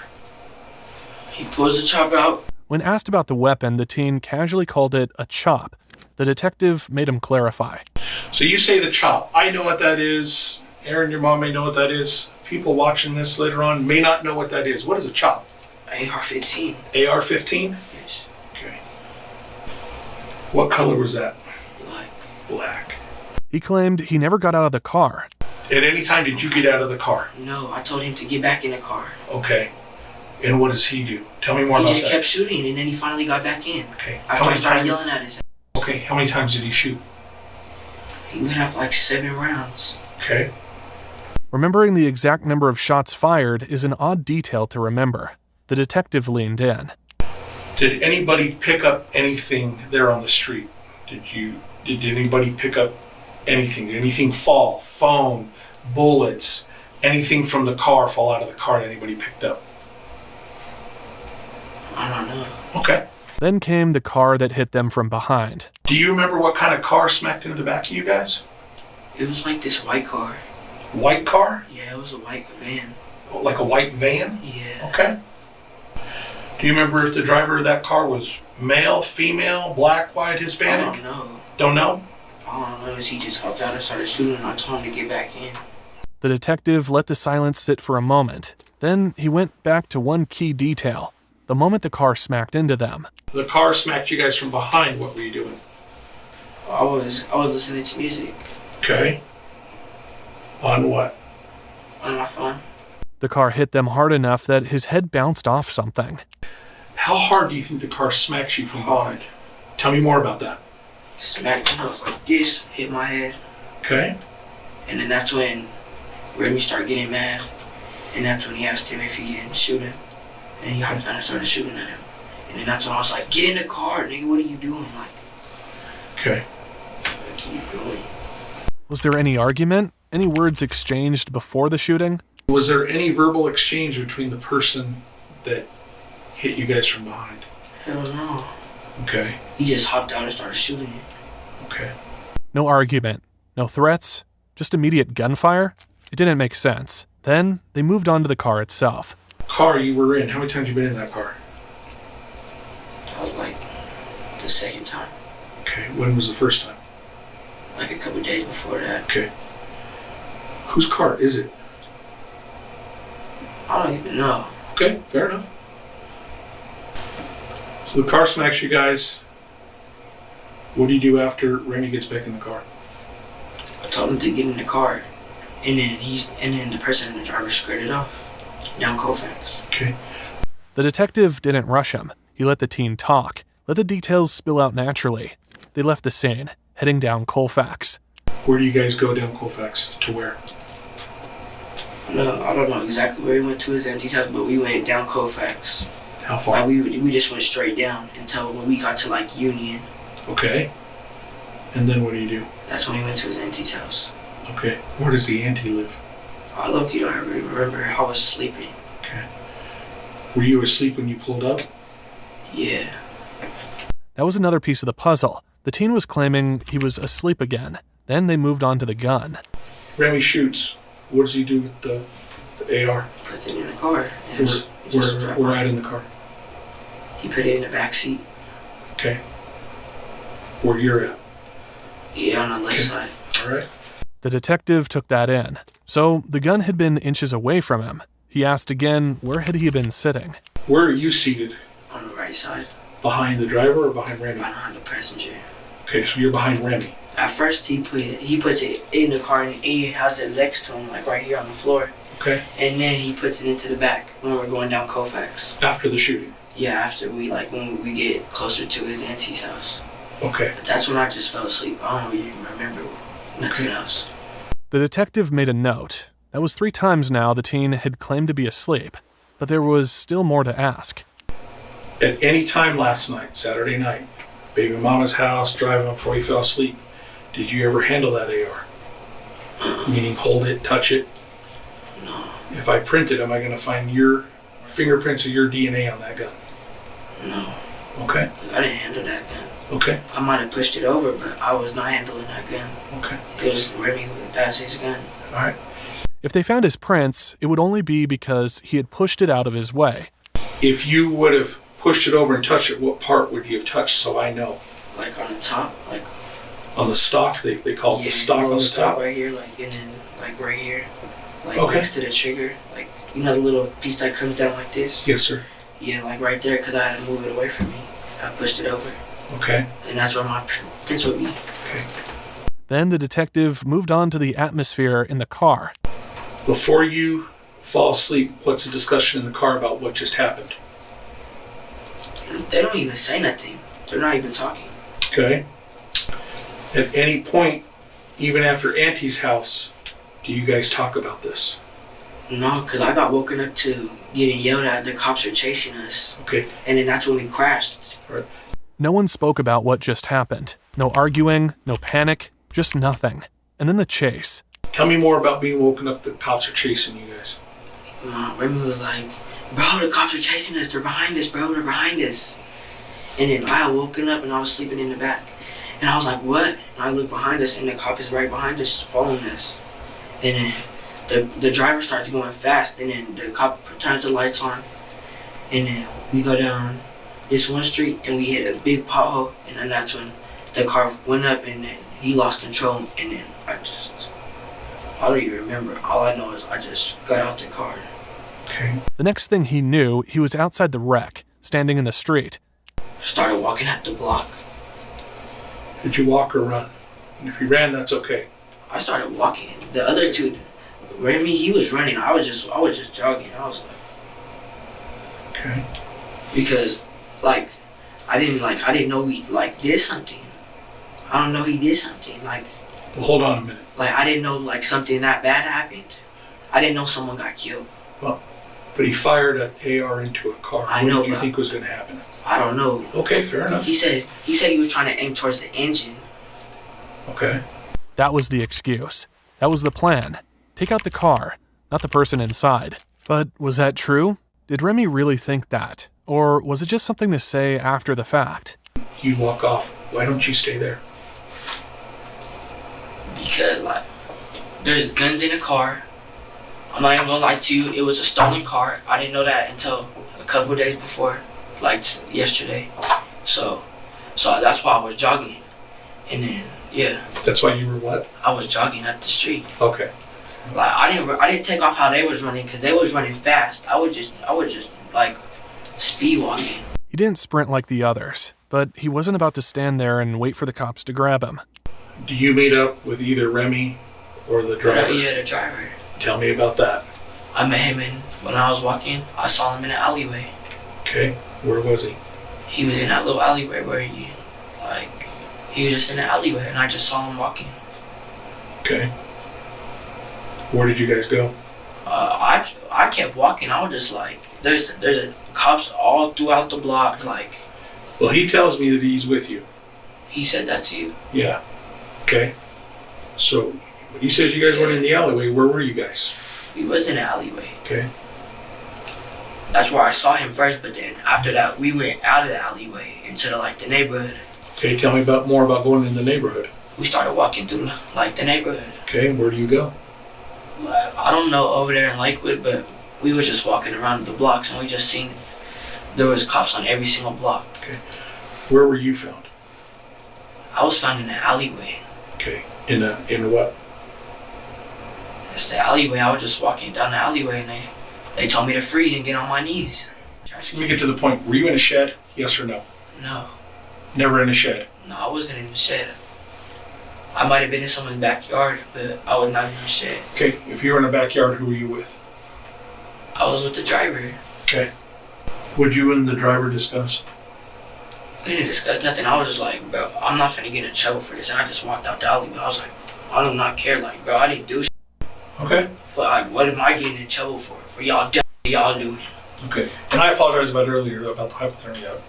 He pulls the chop out. When asked about the weapon, the teen casually called it a chop. The detective made him clarify. So you say the chop. I know what that is. Aaron, your mom may know what that is. People watching this later on may not know what that is. What is a chop? AR-15. AR-15? Yes. Okay. What color was that? Black. Black. He claimed he never got out of the car. At any time did you get out of the car? No, I told him to get back in the car. Okay. And what does he do? Tell me more about that. He just kept shooting, and then he finally got back in. Okay. After I started yelling at his head. Okay, how many times did he shoot? He let off like 7 rounds. Okay. Remembering the exact number of shots fired is an odd detail to remember. The detective leaned in. Did anybody pick up anything there on the street? Did anybody pick up anything? Did anything fall? Phone, bullets, anything from the car fall out of the car that anybody picked up? I don't know. Okay. Then came the car that hit them from behind. Do you remember what kind of car smacked into the back of you guys? It was like this white car. White car? Yeah, it was a white van. Like a white van? Yeah. Okay. Do you remember if the driver of that car was male, female, black, white, Hispanic? I don't know. Don't know? All I know is he just hopped out and started shooting, and I told him to get back in. The detective let the silence sit for a moment. Then he went back to one key detail. The moment the car smacked into them. The car smacked you guys from behind. What were you doing? I was listening to music. Okay. On what? On my phone. The car hit them hard enough that his head bounced off something. How hard do you think the car smacks you from behind? Tell me more about that. Smacked me up like this, hit my head. Okay. And then that's when Remy started getting mad. And that's when he asked him if he didn't shoot him. And he hopped down and started shooting at him. And then that's when I was like, get in the car, nigga, what are you doing? Like, okay. Keep going. Was there any argument? Any words exchanged before the shooting? Was there any verbal exchange between the person that hit you guys from behind? Hell no. Okay. He just hopped out and started shooting it. Okay. No argument. No threats. Just immediate gunfire? It didn't make sense. Then they moved on to the car itself. Car you were in, how many times have you been in that car? That was like the second time. Okay. When was the first time? Like a couple days before that. Okay. Whose car is it? I don't even know. Okay, fair enough. So the car smacks you guys. What do you do after Remy gets back in the car? I told him to get in the car, and then the person in the driver skirted off down Colfax. Okay. The detective didn't rush him. He let the teen talk, let the details spill out naturally. They left the scene, heading down Colfax. Where do you guys go down Colfax? To where? No, I don't know exactly where we went to his empty house, but we went down Colfax. How far? Like we just went straight down until when we got to like Union. Okay. And then what do you do? That's when we went to his auntie's house. Okay. Where does the auntie live? I low-key don't remember. I was sleeping. Okay. Were you asleep when you pulled up? Yeah. That was another piece of the puzzle. The teen was claiming he was asleep again. Then they moved on to the gun. Remy shoots. What does he do with the AR? Puts it in the car. Where at in the car? He put it in the back seat. Okay. Where you're at? Yeah, on the left side. All right. The detective took that in. So the gun had been inches away from him. He asked again, where had he been sitting? Where are you seated? On the right side. Behind the driver or behind Remy? Behind the passenger. Okay, so you're behind Remy. At first he puts it in the car and he has it next to him, like right here on the floor. Okay. And then he puts it into the back when we're going down Colfax. After the shooting? Yeah, after when we get closer to his auntie's house. Okay. But that's when I just fell asleep. I don't even remember nothing else. The detective made a note. That was 3 times now the teen had claimed to be asleep. But there was still more to ask. At any time last night, Saturday night, baby mama's house, driving before you fell asleep, did you ever handle that AR? Meaning hold it, touch it? No. If I print it, am I going to find your fingerprints or your DNA on that gun? No. Okay. I didn't handle that gun. Okay. I might have pushed it over, but I was not handling that gun. Okay. It was Remy, that's his gun. All right. If they found his prints, it would only be because he had pushed it out of his way. If you would have pushed it over and touched it, what part would you have touched so I know? Like on the top, like on the stock, they call it the stock on the top. Right here, like, and then like right here, like okay. Next to the trigger, like, you know, the little piece that comes down like this. Yes, sir. Yeah, like right there, because I had to move it away from me. I pushed it over. Okay. And that's where my prints would be. Okay. Then the detective moved on to the atmosphere in the car. Before you fall asleep, what's the discussion in the car about what just happened? They don't even say nothing. They're not even talking. Okay. At any point, even after Auntie's house, do you guys talk about this? No, because I got woken up to getting yelled at. The cops are chasing us. Okay. And then that's when we crashed. All right. No one spoke about what just happened. No arguing, no panic, just nothing. And then the chase. Tell me more about being woken up that the cops are chasing you guys. Remy was like, bro, the cops are chasing us. They're behind us, bro. They're behind us. And then I had woken up and I was sleeping in the back. And I was like, what? And I looked behind us and the cop is right behind us following us. And then the driver starts going fast. And then the cop turns the lights on. And then we go down this one street and we hit a big pothole. And then that's when the car went up and then he lost control. And then I don't even remember. All I know is I just got out the car. Okay. The next thing he knew, he was outside the wreck, standing in the street. Started walking up the block. Did you walk or run? And if you ran, that's okay. I started walking. The other two, Remy, he was running. I was just jogging. I was like, okay. Because, like, I didn't know he did something. I don't know he did something. Like, well, hold on a minute. Like, I didn't know something that bad happened. I didn't know someone got killed. Well, but he fired an AR into a car. I know. What did you think was going to happen? I don't know. Okay, fair enough. He said he was trying to aim towards the engine. Okay. That was the excuse. That was the plan. Take out the car, not the person inside. But was that true? Did Remy really think that? Or was it just something to say after the fact? You walk off. Why don't you stay there? Because, like, there's guns in the car. I'm not even gonna lie to you, it was a stolen car. I didn't know that until a couple of days before, like yesterday. So that's why I was jogging. And then, yeah. That's why you were what? I was jogging up the street. Okay. Like, I didn't take off how they was running because they was running fast. I was just like speed walking. He didn't sprint like the others, but he wasn't about to stand there and wait for the cops to grab him. Do you meet up with either Remy or the driver? Yeah, the driver. Tell me about that. I met him when I was walking. I saw him in an alleyway. Okay, where was he? He was in that little alleyway where he was just in the alleyway and I just saw him walking. Okay. Where did you guys go? I kept walking. I was just like, there's a cops all throughout the block, like. Well, he tells me that he's with you. He said that to you? Yeah. Okay. So, when he says you guys went in the alleyway, where were you guys? We was in the alleyway. Okay. That's where I saw him first, but then after that, we went out of the alleyway into the neighborhood. Okay, tell me more about going in the neighborhood. We started walking through the neighborhood. Okay, where do you go? I don't know, over there in Lakewood, but we were just walking around the blocks and we just seen there was cops on every single block. Okay. Where were you found? I was found in the alleyway. Okay. In what? It's the alleyway. I was just walking down the alleyway and they told me to freeze and get on my knees. Let me get to the point. Were you in a shed? Yes or no? No. Never in a shed? No, I wasn't in the shed. I might have been in someone's backyard, but I was not in the shed. Okay, if you were in a backyard, who were you with? I was with the driver. Okay. What'd you and the driver discuss? We didn't discuss nothing. I was just like, bro, I'm not finna get in trouble for this. And I just walked out the alleyway. I was like, I do not care. Like, bro, I didn't do shit. Okay. But what am I getting in trouble for? For y'all doing it. Okay. And I apologize about earlier about the hypothermia.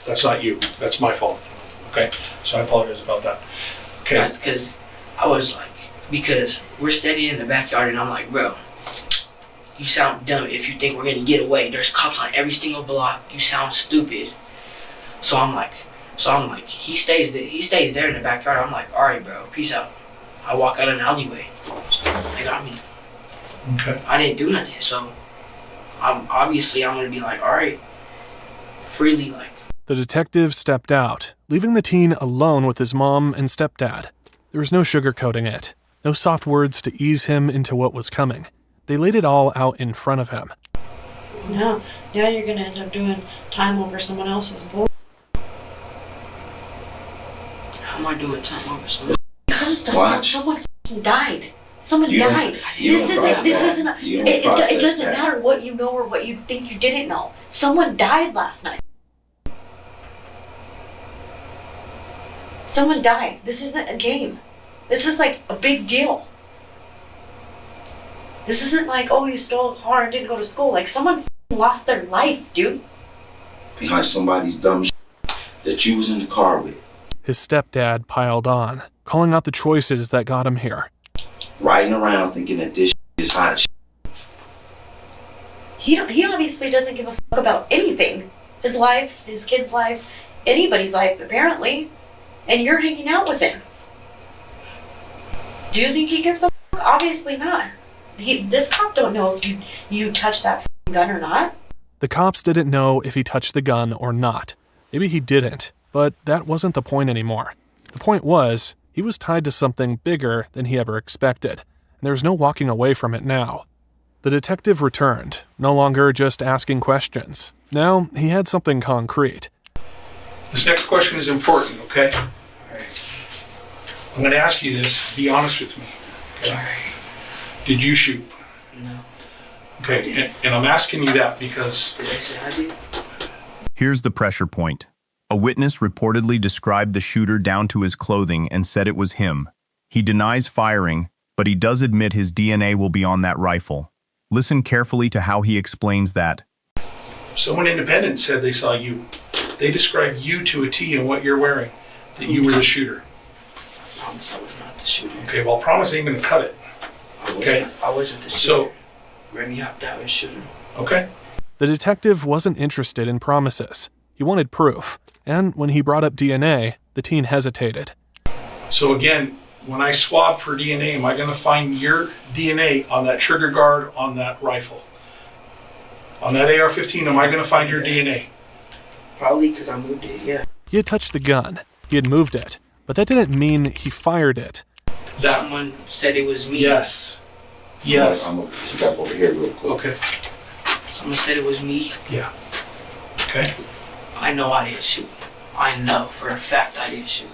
That's not you. That's my fault. Okay. So I apologize about that. Okay. Because I was like, because we're standing in the backyard and I'm like, bro, you sound dumb if you think we're gonna get away. There's cops on every single block. You sound stupid. So I'm like, he stays there in the backyard. I'm like, all right, bro, peace out. I walk out in the alleyway. They got me. Okay. I didn't do nothing, so I'm gonna be like, all right, freely, like. The detective stepped out, leaving the teen alone with his mom and stepdad. There was no sugarcoating it, no soft words to ease him into what was coming. They laid it all out in front of him. Now you're gonna end up doing time over someone else's bull. How am I doing time over someone? Because someone f***ing died. Someone You don't- died. you This don't isn't. process that. You don't It process doesn't that. matter what you know or what you think you didn't know. Someone died last night. Someone died. This isn't a game. This is like a big deal. This isn't like, oh, you stole a car and didn't go to school. Like, someone f***ing lost their life, dude. Behind somebody's dumb that you was in the car with. His stepdad piled on, calling out the choices that got him here. Riding around thinking that this is hot. He obviously doesn't give a fuck about anything. His life, his kid's life, anybody's life, apparently. And you're hanging out with him. Do you think he gives a fuck? Obviously not. This cop don't know if you touched that f***ing gun or not. The cops didn't know if he touched the gun or not. Maybe he didn't, but that wasn't the point anymore. The point was, he was tied to something bigger than he ever expected, and there was no walking away from it now. The detective returned, no longer just asking questions. Now he had something concrete. This next question is important, okay? All right. I'm going to ask you this. Be honest with me. Okay? All right. Did you shoot? No. Okay, and I'm asking you that because... Did I say I did? Here's the pressure point. A witness reportedly described the shooter down to his clothing and said it was him. He denies firing, but he does admit his DNA will be on that rifle. Listen carefully to how he explains that. Someone independent said they saw you. They described you to a T and what you're wearing, that you were the shooter. I promise I was not the shooter. Okay, well, I promise I ain't going to cut it. I wasn't the shooter. So, Remy hopped out and shot him. Okay. The detective wasn't interested in promises. He wanted proof, and when he brought up DNA, the teen hesitated. So again, when I swab for DNA, am I going to find your DNA on that trigger guard on that rifle? On that AR-15, am I going to find your DNA? Probably because I moved it, yeah. He had touched the gun. He had moved it, but that didn't mean he fired it. Someone said it was me. Yes. Yes. I'm going to step over here real quick. Okay. Someone said it was me. Yeah. Okay. I know I didn't shoot. I know for a fact I didn't shoot.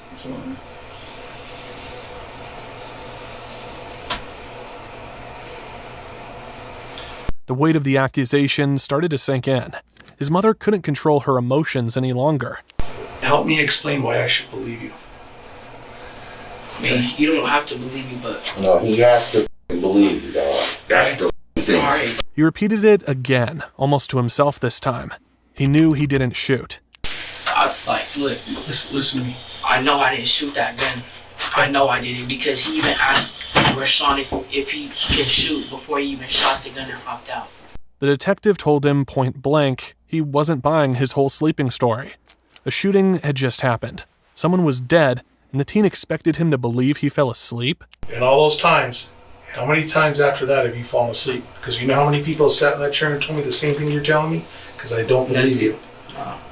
The weight of the accusation started to sink in. His mother couldn't control her emotions any longer. Help me explain why I should believe you. I mean, you don't have to believe me, but... No, he has to believe you, dog. That's the thing. All right. He repeated it again, almost to himself this time. He knew he didn't shoot. Look. Listen to me. I know I didn't shoot that gun. I know I didn't because he even asked Rashawn if he can shoot before he even shot the gun and hopped out. The detective told him point blank he wasn't buying his whole sleeping story. A shooting had just happened. Someone was dead, and the teen expected him to believe he fell asleep? And all those times, how many times after that have you fallen asleep? Because you know how many people sat in that chair and told me the same thing you're telling me? Because I don't believe you.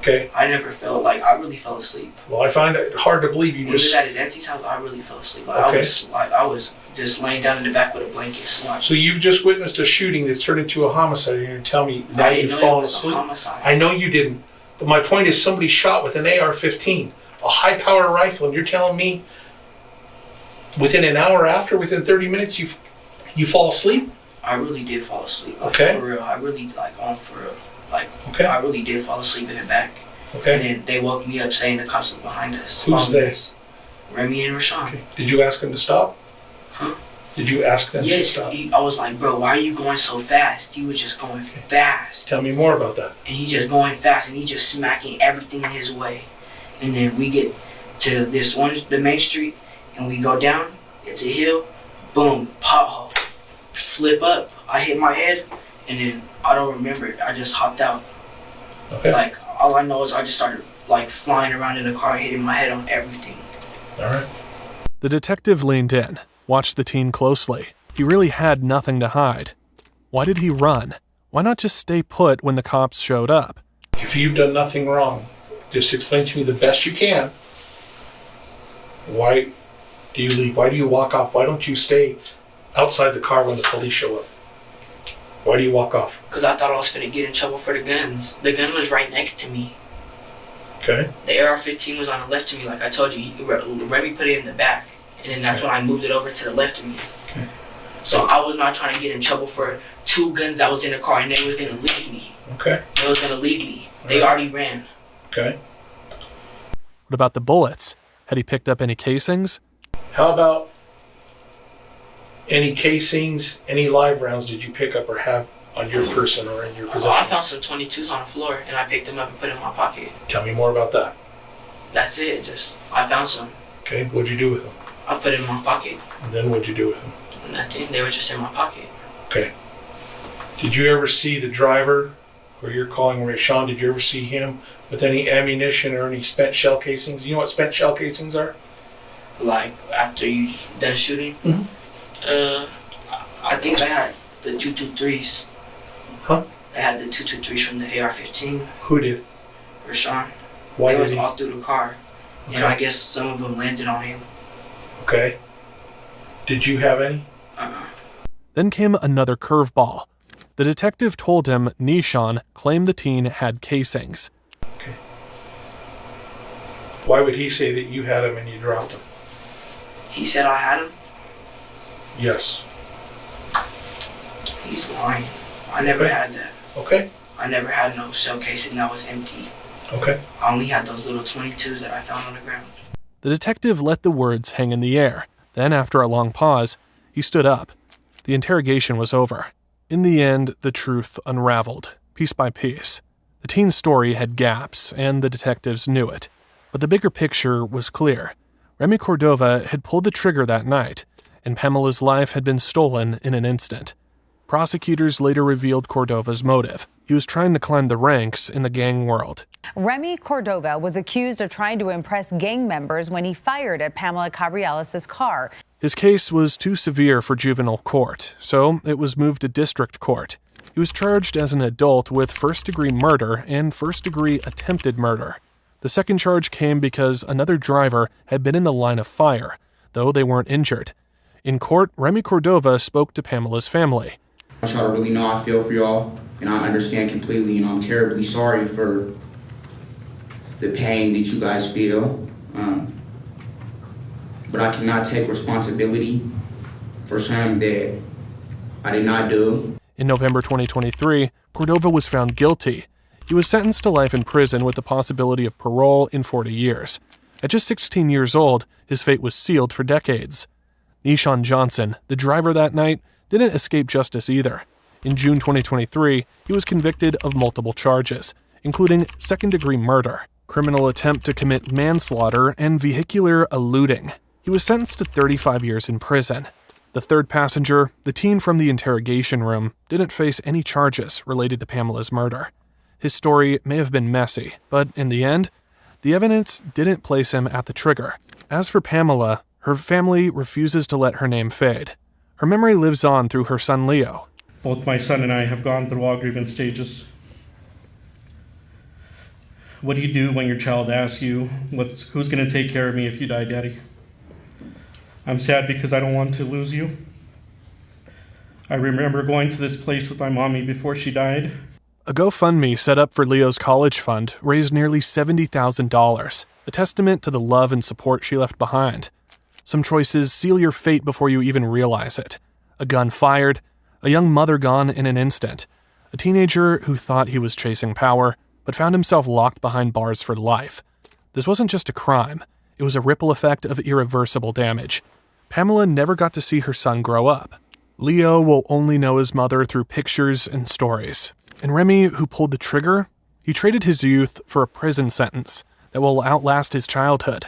Okay. I never felt like I really fell asleep. Well, I find it hard to believe you when just... we was at his auntie's house, I really fell asleep. Okay. I was just laying down in the back with a blanket, sleeping. So you've just witnessed a shooting that's turned into a homicide, and you're telling me now you've fallen asleep? I know you didn't. But my point is somebody shot with an AR-15, a high-power rifle, and you're telling me within an hour after, within 30 minutes, you fall asleep? I really did fall asleep. Okay. For real. I really, for real. Okay. I really did fall asleep in the back. Okay. And then they woke me up saying the cops were behind us. Who's they? Remy and Rashawn. Okay. Did you ask them to stop? Huh? Did you ask them to stop? Yes. I was like, bro, why are you going so fast? He was just going fast. Tell me more about that. And he just going fast, and he just smacking everything in his way. And then we get to the main street, and we go down. It's a hill. Boom, pothole. Flip up. I hit my head, and then I don't remember it. I just hopped out. Okay. All I know is I just started flying around in the car and hitting my head on everything. All right. The detective leaned in, watched the teen closely. He really had nothing to hide. Why did he run? Why not just stay put when the cops showed up? If you've done nothing wrong, just explain to me the best you can. Why do you leave? Why do you walk off? Why don't you stay outside the car when the police show up? Why do you walk off? Because I thought I was going to get in trouble for the guns. The gun was right next to me. Okay. The AR-15 was on the left of me, like I told you. Remy put it in the back, and then that's when I moved it over to the left of me. Okay. So I was not trying to get in trouble for 2 guns that was in the car, and they was going to leave me. Okay. They was going to leave me. They already ran. Okay. What about the bullets? Had he picked up any casings? How about any casings, any live rounds did you pick up or have on your person or in your possession? I found some 22s on the floor, and I picked them up and put them in my pocket. Tell me more about that. That's it. I found some. Okay, what'd you do with them? I put it in my pocket. And then what'd you do with them? Nothing. They were just in my pocket. Okay. Did you ever see the driver, or you're calling Rashawn, did you ever see him with any ammunition or any spent shell casings? You know what spent shell casings are? Like, after you done shooting? Mm-hmm. I think I had the 223s. Huh? I had the 223s from the AR-15. Who did? Rashawn. Why it did was he? all through the car. Okay. And I guess some of them landed on him. Okay. Did you have any? Then came another curveball. The detective told him Nishan claimed the teen had casings. Okay. Why would he say that you had them and you dropped them? He said I had them? Yes. He's lying. I never had that. Okay. I never had no shell casing that was empty. Okay. I only had those little 22s that I found on the ground. The detective let the words hang in the air. Then, after a long pause, he stood up. The interrogation was over. In the end, the truth unraveled, piece by piece. The teen's story had gaps, and the detectives knew it. But the bigger picture was clear. Remy Cordova had pulled the trigger that night, and Pamela's life had been stolen in an instant. Prosecutors later revealed Cordova's motive. He was trying to climb the ranks in the gang world. Remy Cordova was accused of trying to impress gang members when he fired at Pamela Cabrielas' car. His case was too severe for juvenile court, so it was moved to district court. He was charged as an adult with first-degree murder and first-degree attempted murder. The second charge came because another driver had been in the line of fire, though they weren't injured. In court, Remy Cordova spoke to Pamela's family. I want y'all to really know I feel for y'all, and I understand completely, and I'm terribly sorry for the pain that you guys feel. But I cannot take responsibility for something that I did not do. In November 2023, Cordova was found guilty. He was sentenced to life in prison with the possibility of parole in 40 years. At just 16 years old, his fate was sealed for decades. Nishan Johnson, the driver that night, didn't escape justice either. In June 2023, he was convicted of multiple charges, including second-degree murder, criminal attempt to commit manslaughter, and vehicular eluding. He was sentenced to 35 years in prison. The third passenger, the teen from the interrogation room, didn't face any charges related to Pamela's murder. His story may have been messy, but in the end, the evidence didn't place him at the trigger. As for Pamela, her family refuses to let her name fade. Her memory lives on through her son Leo. Both my son and I have gone through all grievance stages. What do you do when your child asks you, who's going to take care of me if you die, Daddy? I'm sad because I don't want to lose you. I remember going to this place with my mommy before she died. A GoFundMe set up for Leo's college fund raised nearly $70,000, a testament to the love and support she left behind. Some choices seal your fate before you even realize it. A gun fired, a young mother gone in an instant, a teenager who thought he was chasing power, but found himself locked behind bars for life. This wasn't just a crime, it was a ripple effect of irreversible damage. Pamela never got to see her son grow up. Leo will only know his mother through pictures and stories. And Remy, who pulled the trigger, he traded his youth for a prison sentence that will outlast his childhood.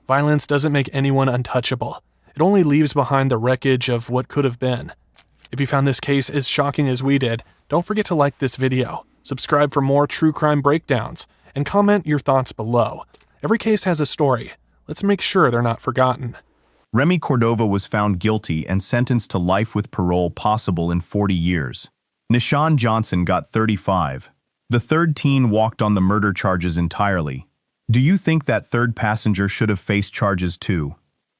Violence doesn't make anyone untouchable. It only leaves behind the wreckage of what could have been. If you found this case as shocking as we did, don't forget to like this video, subscribe for more true crime breakdowns, and comment your thoughts below. Every case has a story. Let's make sure they're not forgotten. Remy Cordova was found guilty and sentenced to life with parole possible in 40 years. Nishan Johnson got 35. The third teen walked on the murder charges entirely. Do you think that third passenger should have faced charges too?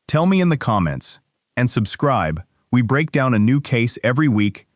Tell me in the comments. And subscribe. We break down a new case every week